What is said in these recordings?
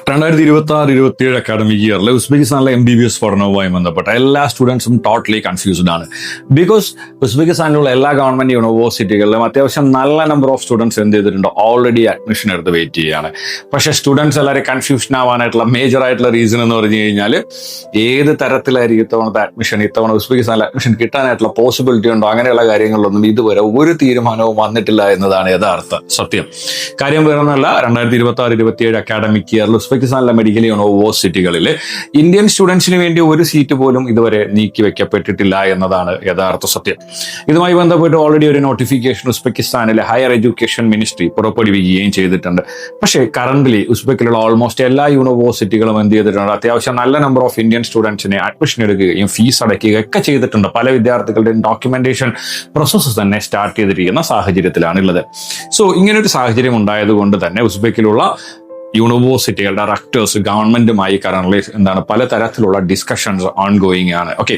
2026-27 academic ഇയറിൽ ഉസ്ബെക്കിസ്ഥാനിലെ MBBS പഠനവുമായി ബന്ധപ്പെട്ട എല്ലാ സ്റ്റുഡൻസും ടോട്ടലി കൺഫ്യൂസ്ഡ് ആണ്. ബിക്കോസ് ഉസ്ബെക്കിസ്ഥാനിലുള്ള എല്ലാ ഗവൺമെന്റ് യൂണിവേഴ്സിറ്റികളിലും അത്യാവശ്യം നല്ല നമ്പർ ഓഫ് സ്റ്റുഡൻസ് എന്ത് ചെയ്തിട്ടുണ്ട്, ഓൾറെഡി അഡ്മിഷൻ എടുത്ത് വെയിറ്റ് ചെയ്യുകയാണ്. പക്ഷേ സ്റ്റുഡൻസ് എല്ലാവരും കൺഫ്യൂഷൻ ആവാനായിട്ടുള്ള മേജർ ആയിട്ടുള്ള റീസൺ എന്ന് പറഞ്ഞു കഴിഞ്ഞാൽ ഏത് തരത്തിലായിരിക്കും ഇത്തവണത്തെ അഡ്മിഷൻ, ഇത്തവണ ഉസ്ബെക്കിസ്ഥാനിൽ അഡ്മിഷൻ കിട്ടാനായിട്ടുള്ള പോസിബിലിറ്റി ഉണ്ടോ, അങ്ങനെയുള്ള കാര്യങ്ങളിലൊന്നും ഇതുവരെ ഒരു തീരുമാനവും വന്നിട്ടില്ല എന്നതാണ് യഥാർത്ഥ സത്യം. കാര്യം വേറൊന്നല്ല, 2026-27 അക്കാഡമിക് ഇയറിൽ ഉസ്ബെക്കിസ്ഥാനിലെ മെഡിക്കൽ യൂണിവേഴ്സിറ്റികളിൽ ഇന്ത്യൻ സ്റ്റുഡൻസിന് വേണ്ടി ഒരു സീറ്റ് പോലും ഇതുവരെ നീക്കി വെക്കപ്പെട്ടിട്ടില്ല എന്നതാണ് യഥാർത്ഥ സത്യം. ഇതുമായി ബന്ധപ്പെട്ട് ഓൾറെഡി ഒരു നോട്ടിഫിക്കേഷൻ ഉസ്ബെക്കിസ്ഥാനിലെ ഹയർ എഡ്യൂക്കേഷൻ മിനിസ്ട്രി പുറപ്പെടുവിക്കുകയും ചെയ്തിട്ടുണ്ട്. പക്ഷേ കറന്റ്ലി ഉസ്ബെക്കിലുള്ള ഓൾമോസ്റ്റ് എല്ലാ യൂണിവേഴ്സിറ്റികളും എന്ത് ചെയ്തിട്ടുണ്ട്, അത്യാവശ്യം നല്ല നമ്പർ ഓഫ് ഇന്ത്യൻ സ്റ്റുഡൻസിനെ അഡ്മിഷൻ എടുക്കുകയും ഫീസ് അടയ്ക്കുകയും ഒക്കെ ചെയ്തിട്ടുണ്ട്. പല വിദ്യാർത്ഥികളുടെയും ഡോക്യുമെന്റേഷൻ പ്രോസസ്സ് തന്നെ സ്റ്റാർട്ട് ചെയ്തിരിക്കുന്ന സാഹചര്യത്തിലാണ് ഉള്ളത്. സോ ഇങ്ങനൊരു സാഹചര്യം ഉണ്ടായതുകൊണ്ട് തന്നെ ഉസ്ബെക്കിലുള്ള യൂണിവേഴ്സിറ്റികളുടെ റെക്ടേഴ്സ് ഗവൺമെന്റുമായി കറന്റ് പല തരത്തിലുള്ള ഡിസ്കഷൻസ് ഓൺഗോയിങ് ആണ്. ഓക്കെ,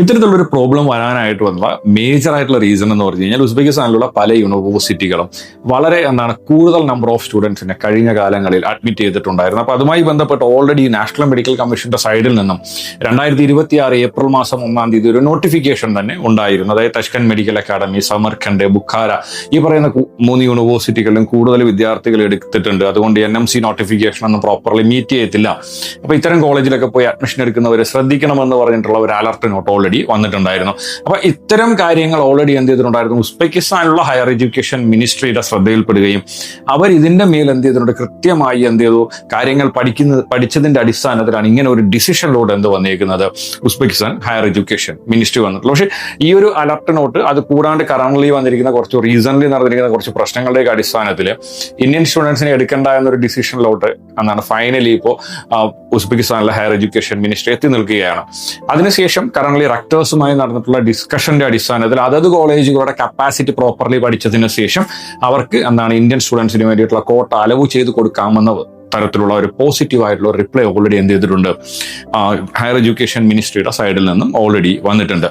ഇത്തരത്തിലുള്ളൊരു പ്രോബ്ലം വരാനായിട്ട് വന്ന മേജർ ആയിട്ടുള്ള റീസൺ എന്ന് പറഞ്ഞു കഴിഞ്ഞാൽ ഉസ്ബെക്കിസ്ഥാനിലുള്ള പല യൂണിവേഴ്സിറ്റികളും വളരെ കൂടുതൽ നമ്പർ ഓഫ് സ്റ്റുഡൻസിനെ കഴിഞ്ഞ കാലങ്ങളിൽ അഡ്മിറ്റ് ചെയ്തിട്ടുണ്ടായിരുന്നു. അപ്പൊ അതുമായി ബന്ധപ്പെട്ട് ഓൾറെഡി നാഷണൽ മെഡിക്കൽ കമ്മീഷന്റെ സൈഡിൽ നിന്നും 2026 ഏപ്രിൽ മാസം 1-ാം തീയതി ഒരു നോട്ടിഫിക്കേഷൻ തന്നെ ഉണ്ടായിരുന്നു. അതായത് തഷ്കൻ മെഡിക്കൽ അക്കാഡമി, സമർഖണ്ഡ്, ബുഖാര, ഈ പറയുന്ന 3 യൂണിവേഴ്സിറ്റികളിലും കൂടുതൽ വിദ്യാർത്ഥികൾ എടുത്തിട്ടുണ്ട്. അതുകൊണ്ട് NMC നോട്ടിഫിക്കേഷൻ ഒന്നും പ്രോപ്പർലി മീറ്റ് ചെയ്യത്തില്ല. അപ്പൊ ഇത്തരം കോളേജിലൊക്കെ പോയി അഡ്മിഷൻ എടുക്കുന്നവർ ശ്രദ്ധിക്കണമെന്ന് പറഞ്ഞിട്ടുള്ള ഒരു അലർട്ട് നോട്ട് ഓൾറെഡി വന്നിട്ടുണ്ടായിരുന്നു. അപ്പൊ ഇത്തരം കാര്യങ്ങൾ ഓൾറെഡി എന്ത് ചെയ്തിട്ടുണ്ടായിരുന്നു, ഉസ്ബെക്കിസ്ഥാനിലുള്ള ഹയർ എഡ്യൂക്കേഷൻ മിനിസ്ട്രിയുടെ ശ്രദ്ധയിൽപ്പെടുകയും അവർ ഇതിന്റെ മേൽ എന്ത് ചെയ്തിട്ടുണ്ട്, കൃത്യമായി എന്ത് ചെയ്തു, കാര്യങ്ങൾ പഠിച്ചതിന്റെ അടിസ്ഥാനത്തിലാണ് ഇങ്ങനെ ഒരു ഡിസിഷനിലൂടെ എന്ത് വന്നിരിക്കുന്നത്, ഉസ്ബെക്കിസ്ഥാൻ ഹയർ എഡ്യൂക്കേഷൻ മിനിസ്ട്രി വന്നിട്ടുള്ളത്. പക്ഷേ ഈ ഒരു അലർട്ട് നോട്ട് അത് കൂടാണ്ട് കറന്റ്ലി വന്നിരിക്കുന്ന റീസൺലി നടന്നിരിക്കുന്ന കുറച്ച് പ്രശ്നങ്ങളുടെ അടിസ്ഥാനത്തിൽ ഇന്ത്യൻ സ്റ്റുഡൻസിനെ എടുക്കേണ്ട എന്നൊരു ഡിസിഷനിലോട്ട് ഫൈനലി ഇപ്പോൾ ഉസ്ബെക്കിസ്ഥാനിലെ ഹയർ എഡ്യൂക്കേഷൻ മിനിസ്ട്രി എത്തി നിൽക്കുകയാണ്. അതിനുശേഷം കറന്റ്ലി റെക്ടേഴ്സുമായി നടന്നിട്ടുള്ള ഡിസ്കഷന്റെ അടിസ്ഥാനത്തിൽ അതത് കോളേജുകളുടെ കപ്പാസിറ്റി പ്രോപ്പർലി പഠിച്ചതിന് ശേഷം അവർക്ക് ഇന്ത്യൻ സ്റ്റുഡൻസിന് വേണ്ടിയിട്ടുള്ള കോട്ട അലവ് ചെയ്ത് കൊടുക്കാമെന്ന തരത്തിലുള്ള ഒരു പോസിറ്റീവ് ആയിട്ടുള്ള റിപ്ലൈ ഓൾറെഡി എന്ത് ചെയ്തിട്ടുണ്ട്, ഹയർ എഡ്യൂക്കേഷൻ മിനിസ്ട്രിയുടെ സൈഡിൽ നിന്നും ഓൾറെഡി വന്നിട്ടുണ്ട്.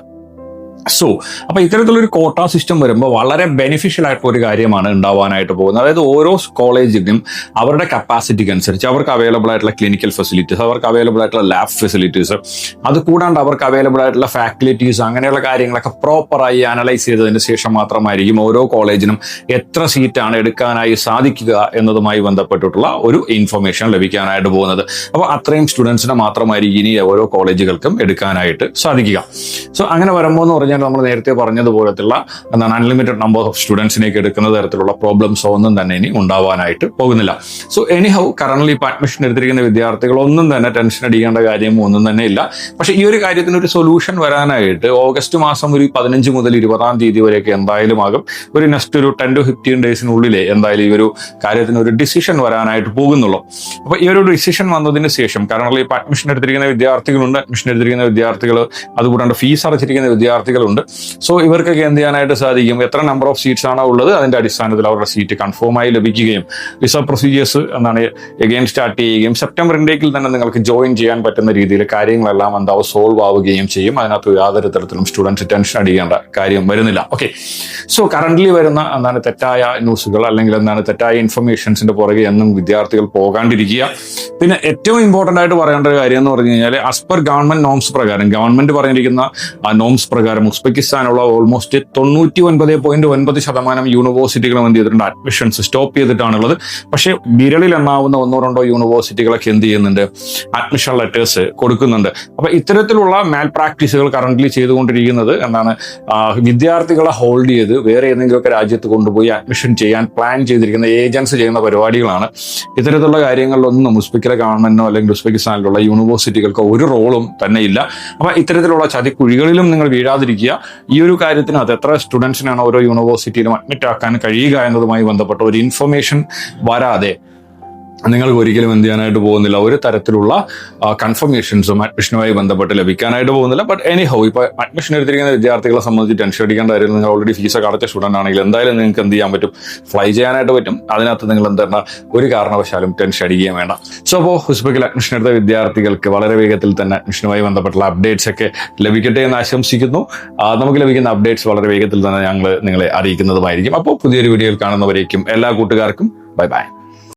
സോ അപ്പൊ ഇത്തരത്തിലൊരു കോട്ട സിസ്റ്റം വരുമ്പോൾ വളരെ ബെനിഫിഷ്യൽ ആയിട്ടുള്ള ഒരു കാര്യമാണ് ഉണ്ടാവാനായിട്ട് പോകുന്നത്. അതായത് ഓരോ കോളേജിനും അവരുടെ കപ്പാസിറ്റിക്ക് അനുസരിച്ച് അവർക്ക് അവൈലബിൾ ആയിട്ടുള്ള ക്ലിനിക്കൽ ഫെസിലിറ്റീസ്, അവർക്ക് അവൈലബിൾ ആയിട്ടുള്ള ലാബ് ഫെസിലിറ്റീസ്, അത് കൂടാണ്ട് അവർക്ക് അവൈലബിൾ ആയിട്ടുള്ള ഫാക്കൽറ്റീസ്, അങ്ങനെയുള്ള കാര്യങ്ങളൊക്കെ പ്രോപ്പറായി അനലൈസ് ചെയ്തതിന് ശേഷം മാത്രമായിരിക്കും ഓരോ കോളേജിനും എത്ര സീറ്റാണ് എടുക്കാനായി സാധിക്കുക എന്നതുമായി ബന്ധപ്പെട്ടിട്ടുള്ള ഒരു ഇൻഫർമേഷൻ ലഭിക്കാനായിട്ട് പോകുന്നത്. അപ്പോൾ അത്രയും സ്റ്റുഡൻസിനെ മാത്രമായിരിക്കും ഇനി ഓരോ കോളേജുകൾക്കും എടുക്കാനായിട്ട് സാധിക്കുക. സോ അങ്ങനെ വരുമ്പോൾ എന്ന് പറഞ്ഞാൽ നമ്മൾ നേരത്തെ പറഞ്ഞതുപോലത്തുള്ള അൺലിമിറ്റഡ് നമ്പർ ഓഫ് സ്റ്റുഡൻസിനേക്ക് എടുക്കുന്ന തരത്തിലുള്ള പ്രോബ്ലംസ് ഒന്നും തന്നെ ഇനി ഉണ്ടാവാനായിട്ട് പോകുന്നില്ല. സോ എനിഹൗ കറന്റ്ലി ഇപ്പൊ അഡ്മിഷൻ എടുത്തിരിക്കുന്ന വിദ്യാർത്ഥികൾ ഒന്നും തന്നെ ടെൻഷൻ അടിക്കേണ്ട കാര്യം ഒന്നും തന്നെ ഇല്ല. പക്ഷെ ഈ ഒരു കാര്യത്തിന് ഒരു സൊല്യൂഷൻ വരാനായിട്ട് ഓഗസ്റ്റ് മാസം ഒരു 15 മുതൽ 20-ാം തീയതി വരെയൊക്കെ എന്തായാലും ആകും. ഒരു നെക്സ്റ്റ് ഒരു 10 to 15 ഡേയ്സിനുള്ളിലേ എന്തായാലും ഈ ഒരു കാര്യത്തിന് ഒരു ഡിസിഷൻ വരാനായിട്ട് പോകുന്നുള്ളൂ. അപ്പൊ ഈ ഒരു ഡിസിഷൻ വന്നതിന് ശേഷം കറന്റ്ലി ഇപ്പൊ അഡ്മിഷൻ എടുത്തിരിക്കുന്ന വിദ്യാർത്ഥികളുണ്ട്, അഡ്മിഷൻ എടുത്തിരിക്കുന്ന വിദ്യാർത്ഥികൾ, അതുകൂടാണ്ട് ഫീസ് അടച്ചിരിക്കുന്ന വിദ്യാർത്ഥികളുണ്ട്. സോ ഇവർക്കൊക്കെ എന്ത് ചെയ്യാനായിട്ട് സാധിക്കും, എത്ര നമ്പർ ഓഫ് സീറ്റ്സ് ആണോ ഉള്ളത് അതിന്റെ അടിസ്ഥാനത്തിൽ അവരുടെ സീറ്റ് കൺഫേം ആയി ലഭിക്കുകയും വിസ പ്രൊസീജിയേഴ്സ് എഗെയിൻ സ്റ്റാർട്ട് ചെയ്യുകയും സെപ്റ്റംബർ ഇൻടേക്കിൽ തന്നെ നിങ്ങൾക്ക് ജോയിൻ ചെയ്യാൻ പറ്റുന്ന രീതിയിൽ കാര്യങ്ങളെല്ലാം സോൾവ് ആവുകയും ചെയ്യും. അതിനകത്ത് യാതൊരു തരത്തിലും സ്റ്റുഡൻസ് ടെൻഷൻ അടിക്കേണ്ട കാര്യം വരുന്നില്ല. ഓക്കെ, സോ കറന്റ്ലി വരുന്ന തെറ്റായ ന്യൂസുകൾ അല്ലെങ്കിൽ തെറ്റായ ഇൻഫർമേഷൻസിന്റെ പുറകെ എന്നും വിദ്യാർത്ഥികൾ പോകാണ്ടിരിക്കുക. പിന്നെ ഏറ്റവും ഇമ്പോർട്ടന്റ് ആയിട്ട് പറയേണ്ട ഒരു കാര്യം എന്ന് പറഞ്ഞു കഴിഞ്ഞാൽ ആസ് പെർ ഗവൺമെന്റ് നോംസ് പ്രകാരം, ഗവൺമെന്റ് പറഞ്ഞിരിക്കുന്ന നോംസ് പ്രകാരം ഉസ്ബെക്കിസ്ഥാനുള്ള ഓൾമോസ്റ്റ് 99.9% യൂണിവേഴ്സിറ്റികളും എന്ത് ചെയ്തിട്ടുണ്ട്, അഡ്മിഷൻസ് സ്റ്റോപ്പ് ചെയ്തിട്ടാണുള്ളത്. പക്ഷേ വിരലിൽ എണ്ണാവുന്ന 1-2 യൂണിവേഴ്സിറ്റികളൊക്കെ എന്ത് ചെയ്യുന്നുണ്ട്, അഡ്മിഷൻ ലെറ്റേഴ്സ് കൊടുക്കുന്നുണ്ട്. അപ്പൊ ഇത്തരത്തിലുള്ള മാൽ പ്രാക്ടീസുകൾ കറന്റ്ലി ചെയ്തുകൊണ്ടിരിക്കുന്നത് വിദ്യാർത്ഥികളെ ഹോൾഡ് ചെയ്ത് വേറെ ഏതെങ്കിലുമൊക്കെ രാജ്യത്ത് കൊണ്ടുപോയി അഡ്മിഷൻ ചെയ്യാൻ പ്ലാൻ ചെയ്തിരിക്കുന്ന ഏജൻസ് ചെയ്യുന്ന പരിപാടികളാണ്. ഇത്തരത്തിലുള്ള കാര്യങ്ങളിലൊന്നും ഉസ്ബെക്കിലെ ഗവൺമെന്റിനോ അല്ലെങ്കിൽ ഉസ്ബെക്കിസ്ഥാനിലുള്ള യൂണിവേഴ്സിറ്റികൾക്കോ ഒരു റോളും തന്നെ ഇല്ല. അപ്പൊ ഇത്തരത്തിലുള്ള ചതിക്കുഴികളിലും നിങ്ങൾ വീഴാതിരിക്കുക. ഈ ഒരു കാര്യത്തിന് അത് എത്ര സ്റ്റുഡൻസിനാണ് ഓരോ യൂണിവേഴ്സിറ്റിയിലും അഡ്മിറ്റ് ആക്കാൻ കഴിയുക എന്നതുമായി ബന്ധപ്പെട്ട ഒരു ഇൻഫർമേഷൻ വരാതെ നിങ്ങൾക്ക് ഒരിക്കലും എന്ത് ചെയ്യാനായിട്ട് പോകുന്നില്ല, ഒരു തരത്തിലുള്ള കൺഫർമേഷൻസും അഡ്മിഷനുമായി ബന്ധപ്പെട്ട് ലഭിക്കാനായിട്ട് പോകുന്നില്ല. ബട്ട് എനിഹൗ ഇപ്പോൾ അഡ്മിഷൻ എടുത്തിരിക്കുന്ന വിദ്യാർത്ഥികളെ സംബന്ധിച്ച് ടെൻഷൻ അടിക്കേണ്ട കാര്യം, നിങ്ങൾ ഓൾറെഡി ഫീസൊക്കെ അടച്ച സ്റ്റുഡൻ്റ് ആണെങ്കിൽ എന്തായാലും നിങ്ങൾക്ക് എന്ത് ചെയ്യാൻ പറ്റും, ഫ്ലൈ ചെയ്യാനായിട്ട് പറ്റും. അതിനകത്ത് നിങ്ങൾ എന്താണ് ഒരു കാരണവശാലും ടെൻഷൻ അടിക്കുകയും വേണ്ട. സോ അപ്പോൾ ഉസ്ബെക്കിൽ അഡ്മിഷൻ എടുത്ത വിദ്യാർത്ഥികൾക്ക് വളരെ വേഗത്തിൽ തന്നെ അഡ്മിഷനുമായി ബന്ധപ്പെട്ടുള്ള അപ്ഡേറ്റ്സ് ഒക്കെ ലഭിക്കട്ടെ എന്ന് ആശംസിക്കുന്നു. നമുക്ക് ലഭിക്കുന്ന അപ്ഡേറ്റ്സ് വളരെ വേഗത്തിൽ തന്നെ ഞങ്ങൾ നിങ്ങളെ അറിയിക്കുന്നതുമായിരിക്കും. അപ്പോൾ പുതിയൊരു വീഡിയോയിൽ കാണുന്നവരേക്കും എല്ലാ കൂട്ടുകാർക്കും ബൈ ബൈ.